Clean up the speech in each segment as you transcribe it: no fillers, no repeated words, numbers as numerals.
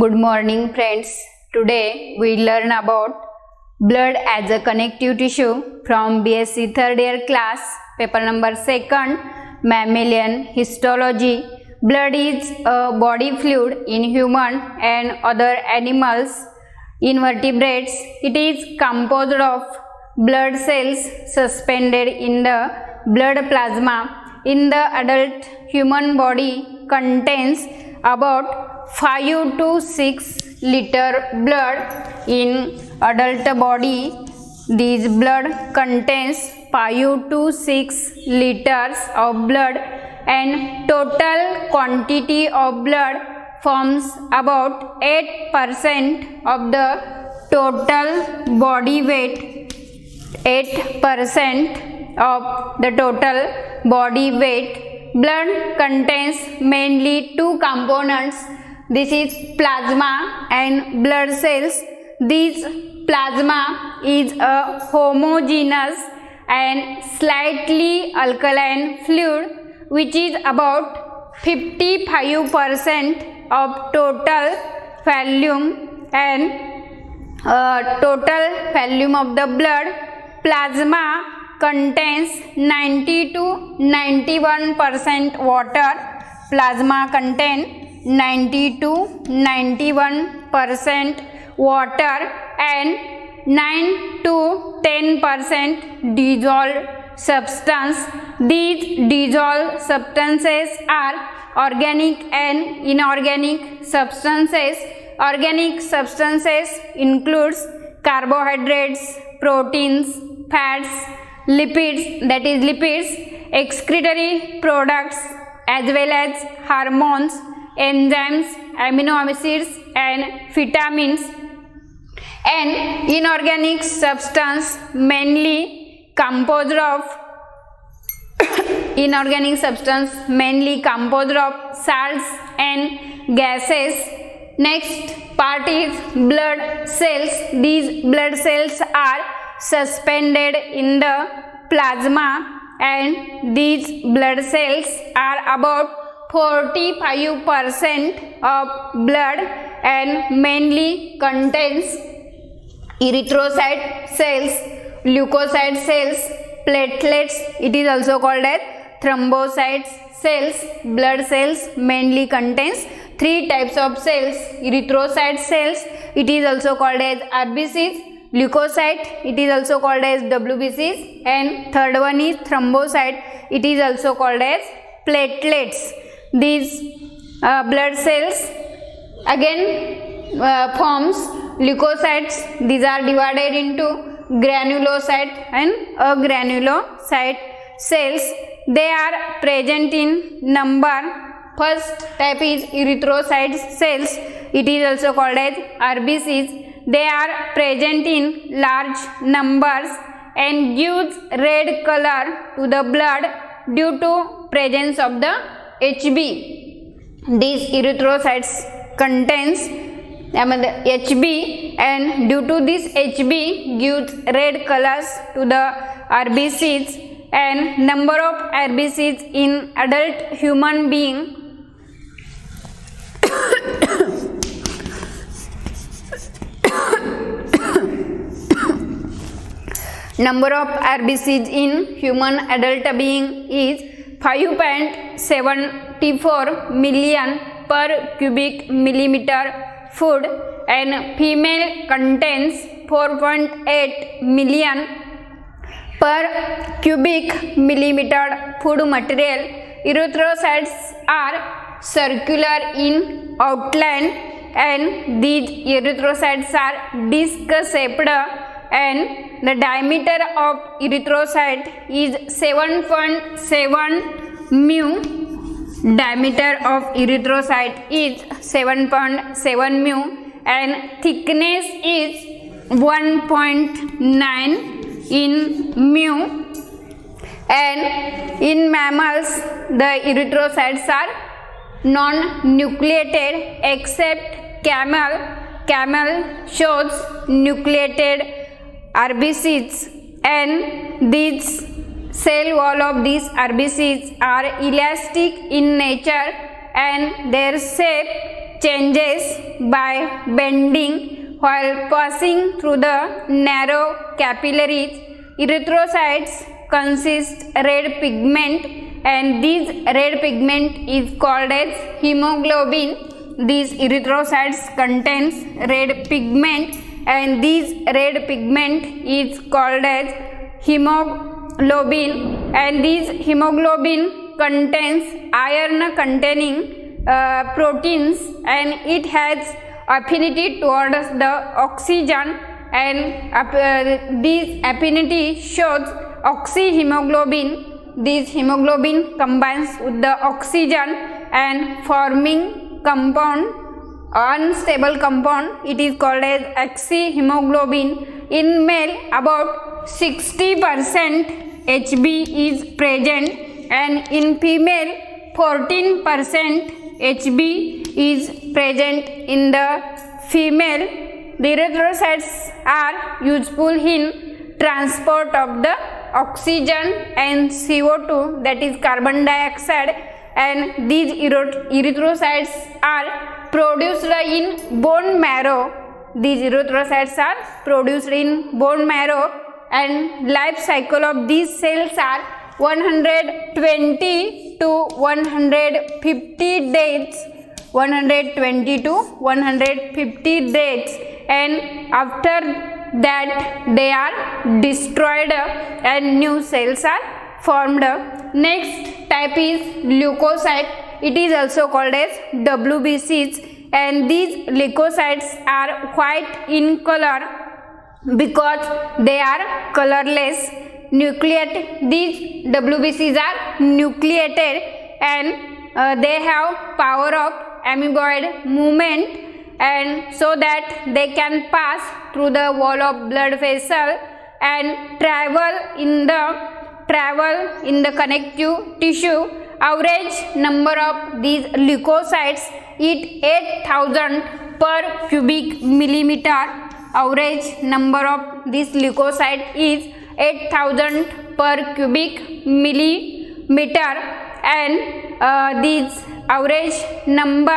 Good morning friends. Today we learn about blood as a connective tissue from BSc third year class, paper number 2nd, mammalian histology. Blood is a body fluid in human and other animals. In vertebrates, it is composed of blood cells suspended in the blood plasma. In the adult human body contains about 5 to 6 liter blood. In adult body, this blood contains 5 to 6 liters of blood, and total quantity of blood forms about 8% of the total body weight. 8% of the total body weight. Blood contains mainly two components. This is plasma and blood cells. This plasma is a homogeneous and slightly alkaline fluid which is about 55% of total volume and total volume of the blood. Plasma contains 90 to 91% water. Plasma contains 90 to 91% water and 9 to 10% dissolved substance. These dissolved substances are organic and inorganic substances. Organic substances includes carbohydrates, proteins, fats, lipids, that is lipids, excretory products, as well as hormones, enzymes, amino acids and vitamins. And inorganic substance mainly composed of salts and gases. Next part is blood cells. These blood cells are suspended in the plasma, and these blood cells are about 45% of blood and mainly contains erythrocyte cells, leukocyte cells, platelets. It is also called as thrombocyte cells. Blood cells mainly contains three types of cells. Erythrocyte cells, it is also called as RBCs. Leukocyte, it is also called as WBCs, and third one is thrombocyte, it is also called as platelets. These blood cells again forms leukocytes. These are divided into granulocyte and agranulocyte cells. They are present in number. First type is erythrocyte cells. It is also called as RBCs. They are present in large numbers and gives red color to the blood due to presence of the Hb. These erythrocytes contains Hb, and due to this Hb gives red colors to the RBCs. And number of RBCs in adult human being number of RBCs in human adult being is 5.74 million per cubic millimeter food, and female contains 4.8 million per cubic millimeter food material. Erythrocytes are circular in outline, and these erythrocytes are disc-shaped, and the diameter of erythrocyte is 7.7 mu. Diameter of erythrocyte is 7.7 mu, and thickness is 1.9 in mu. And in mammals, the erythrocytes are non-nucleated except camel. Camel shows nucleated RBCs, and these cell wall of these RBCs are elastic in nature, and their shape changes by bending while passing through the narrow capillaries. Erythrocytes consist red pigment, and this red pigment is called as hemoglobin. These erythrocytes contains red pigment, and this red pigment is called as hemoglobin, and this hemoglobin contains iron containing proteins, and it has affinity towards the oxygen, and this affinity shows oxyhemoglobin. This hemoglobin combines with the oxygen and forming compound, unstable compound, it is called as oxyhemoglobin. In male, about 60% Hb is present, and in female 14% Hb is present in the female. The erythrocytes are useful in transport of the oxygen and CO2, that is carbon dioxide, and these erythrocytes are produced in bone marrow. These erythrocytes are produced in bone marrow, and life cycle of these cells are 120 to 150 days, 120 to 150 days, and after that they are destroyed and new cells are formed. Next type is leukocyte. It is also called as WBCs, and these leukocytes are white in color because they are colorless. Nucleated. These WBCs are nucleated, and they have power of amoeboid movement, and so that they can pass through the wall of blood vessel and travel in the connective tissue. Average number of these leukocytes is 8,000 per cubic millimeter. Average number of this leukocyte is 8,000 per cubic millimeter, and this average number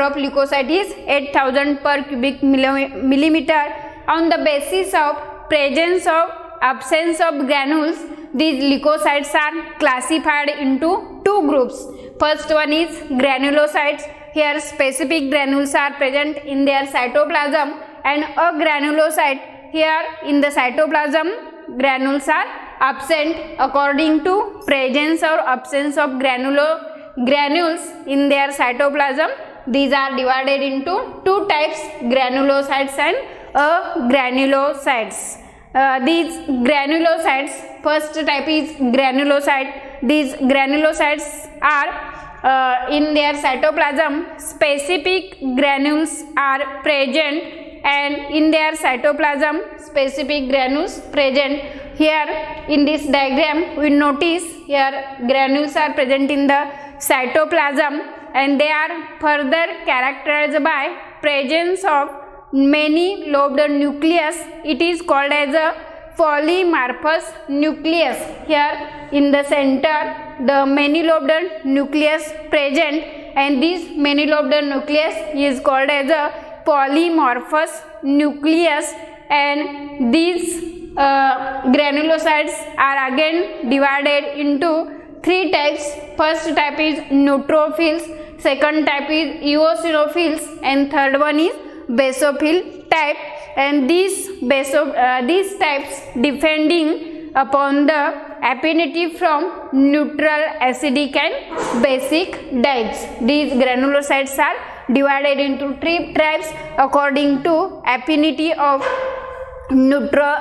of leukocyte is 8,000 per cubic millimeter. On the basis of presence or absence of granules, these leukocytes are classified into two groups. First one is granulocytes. Here specific granules are present in their cytoplasm, and a granulocyte, here in the cytoplasm granules are absent. According to presence or absence of granules in their cytoplasm, these are divided into two types, granulocytes and agranulocytes. These granulocytes, first type is granulocyte. These granulocytes are in their cytoplasm, specific granules are present, and in their cytoplasm specific granules present. Here in this diagram we notice here granules are present in the cytoplasm, and they are further characterized by presence of many lobed nucleus. It is called as a polymorphous nucleus. Here in the center the many lobed nucleus present, and this many lobed nucleus is called as a polymorphous nucleus, and these granulocytes are again divided into three types. First type is neutrophils, second type is eosinophils, and third one is basophil type. And these types depending upon the affinity from neutral, acidic and basic types. These granulocytes are divided into three types according to affinity of neutral,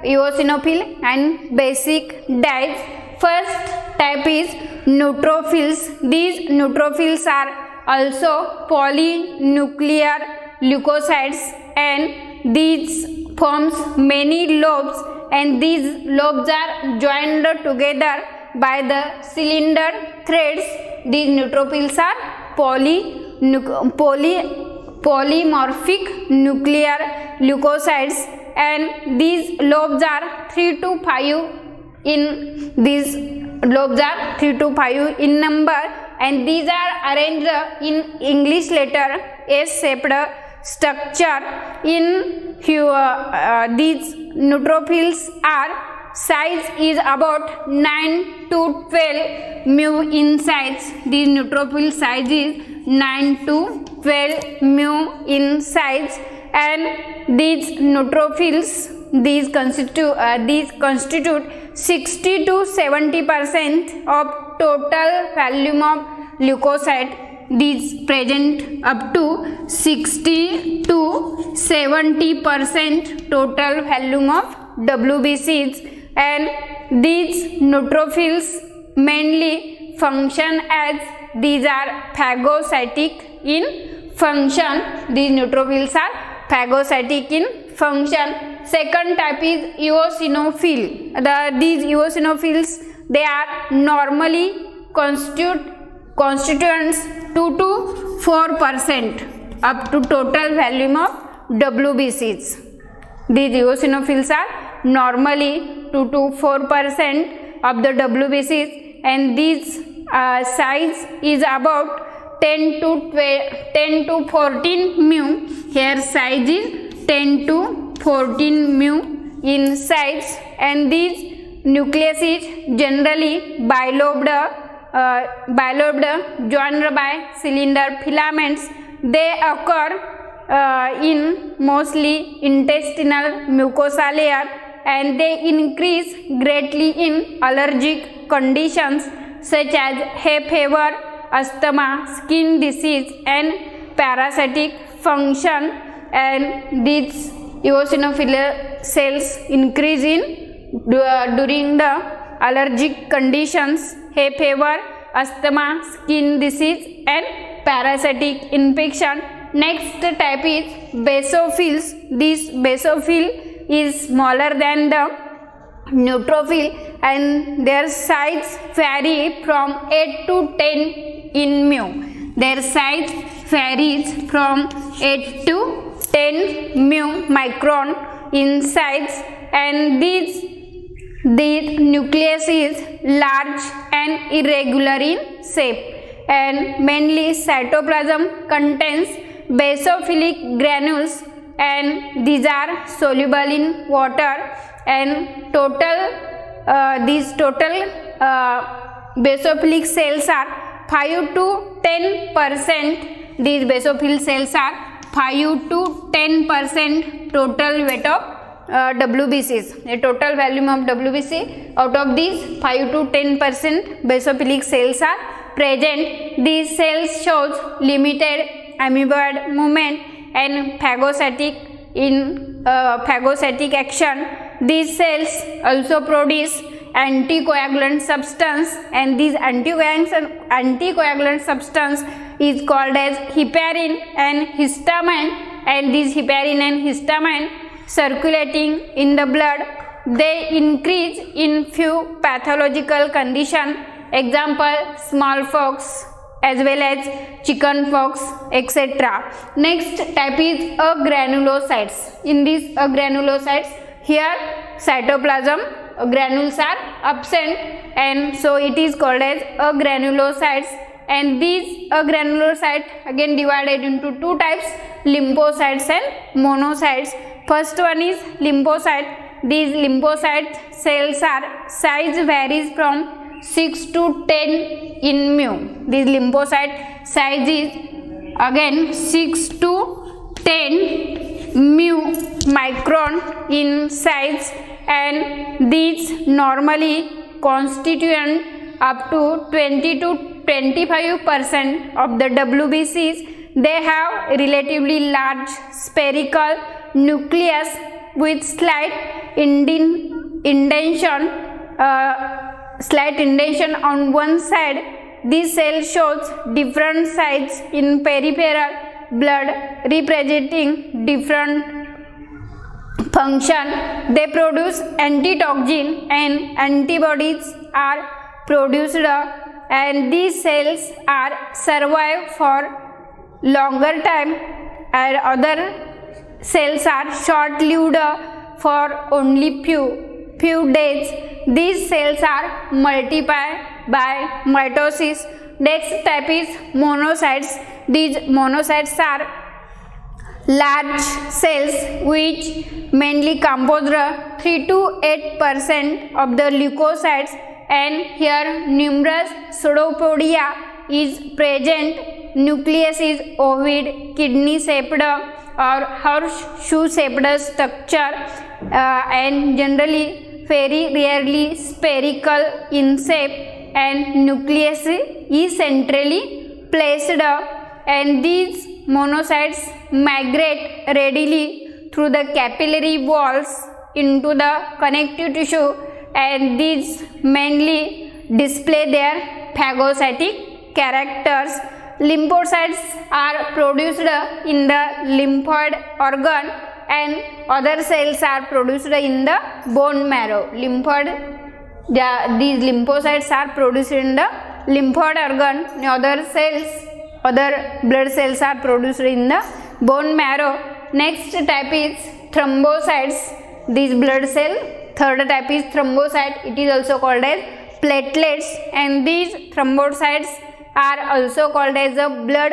eosinophil and basic types. First type is neutrophils. These neutrophils are also polynuclear leukocytes, and these forms many lobes, and these lobes are joined together by the cylinder threads. These neutrophils are polymorphic nuclear leukocytes, and these lobes are 3 to 5 in these lobes are 3 to 5 in number, and these are arranged in English letter S-shaped structure. In these neutrophils are size is about 9 to 12 mu in size. These neutrophil size is 9 to 12 mu in size, and these neutrophils constitute 60 to 70% of total volume of leukocyte. These present up to 60 to 70% total volume of WBCs, and these neutrophils mainly function as these are phagocytic in function. These neutrophils are phagocytic in function. Second type is eosinophil. These eosinophils, they are normally constituents 2 to 4% up to total volume of WBCs. These eosinophils are normally 2 to 4% of the WBCs, and these size is about 10 to 14 mu. Here size is 10 to 14 mu in size, and these nucleus is generally bilobed, joined by cylinder filaments. They occur in mostly intestinal mucosa layer, and they increase greatly in allergic conditions such as hay fever, asthma, skin disease, and parasitic function. And these eosinophil cells increase in during the allergic conditions, hay fever, asthma, skin disease, and parasitic infection. Next type is basophils. This basophil is smaller than the neutrophil, and their size vary from 8 to 10 in mu. Their size varies from 8 to 10 mu micron in size, and these nucleus is large and irregular in shape, and mainly cytoplasm contains basophilic granules, and these are soluble in water, and these total basophilic cells are 5 to 10%. These basophil cells are 5 to 10% total weight of WBCs, the total volume of WBC. Out of these, 5 to 10% basophilic cells are present. These cells shows limited amoeboid movement and phagocytic action. These cells also produce anticoagulant substance, and this anticoagulant substance is called as heparin and histamine, and this heparin and histamine circulating in the blood, they increase in few pathological condition, example smallpox as well as chickenpox, etc. Next type is agranulocytes. In these agranulocytes, here cytoplasm granules are absent, and so it is called as agranulocytes. And these agranulocytes again divided into two types, lymphocytes and monocytes. First one is lymphocyte. These lymphocyte cells are size varies from 6 to 10 in mu. This lymphocyte size is again 6 to 10 mu micron in size, and these normally constituent up to 20 to 25% of the WBCs. They have relatively large spherical nucleus with slight indentation on one side. This cell shows different size in peripheral blood representing different function. They produce antitoxin, and antibodies are produced, and these cells are survive for longer time, and other cells are short lived for only few days. these cells are multiply by mitosis. Next type is monocytes. These monocytes are large cells which mainly compose 3 to 8% of the leukocytes, and here numerous pseudopodia is present. Nucleus is ovoid, kidney shaped or horseshoe shaped structure, and generally very rarely spherical in shape, and nucleus is centrally placed, and these monocytes migrate readily through the capillary walls into the connective tissue, and these mainly display their phagocytic characters. Lymphocytes are produced in the lymphoid organ, and other cells are produced in the bone marrow. These lymphocytes are produced in the lymphoid organ, and other blood cells are produced in the bone marrow. Next type is thrombocytes. These blood cell. Third type is thrombocyte. It is also called as platelets, and these thrombocytes are also called as the blood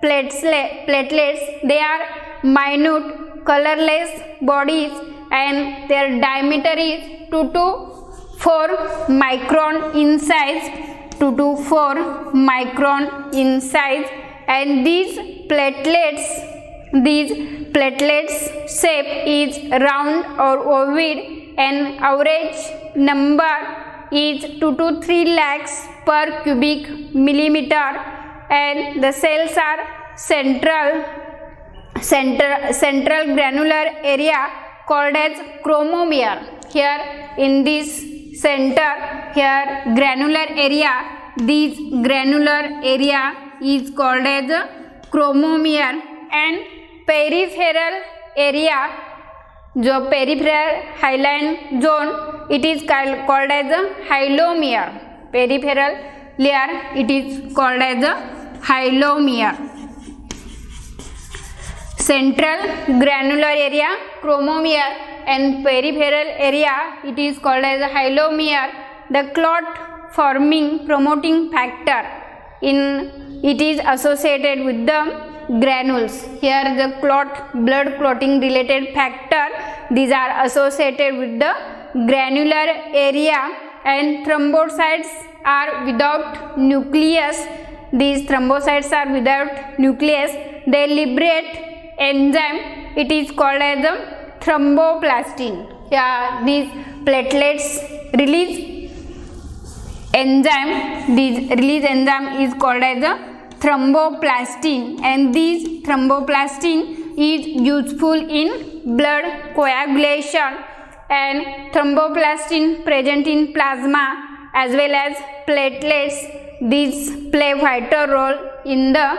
platelets. They are minute colorless bodies, and their diameter is 2 to 4 micron in size. 2 to 4 micron in size, and these platelets shape is round or ovoid, and average number is 2 to 3 lakhs per cubic millimeter, and the cells are central granular area called as chromomere. Here in this center, here granular area, this granular area is called as chromomere, and peripheral area, जो peripheral hyaline zone, it is called as hyalomere. Peripheral layer, it is called as hyalomere. Central granular area chromomere, and peripheral area, it is called as hyalomere. The clot forming promoting factor, it is associated with the granules. Here the blood clotting related factor, these are associated with the granular area, and thrombocytes are without nucleus. These thrombocytes are without nucleus. They liberate enzyme, it is called as the thromboplastin. These platelets release enzyme. This release enzyme is called as the thromboplastin, and this thromboplastin is useful in blood coagulation, and thromboplastin present in plasma as well as platelets. These play vital role in the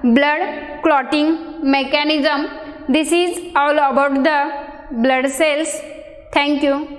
blood clotting mechanism. This is all about the blood cells. Thank you.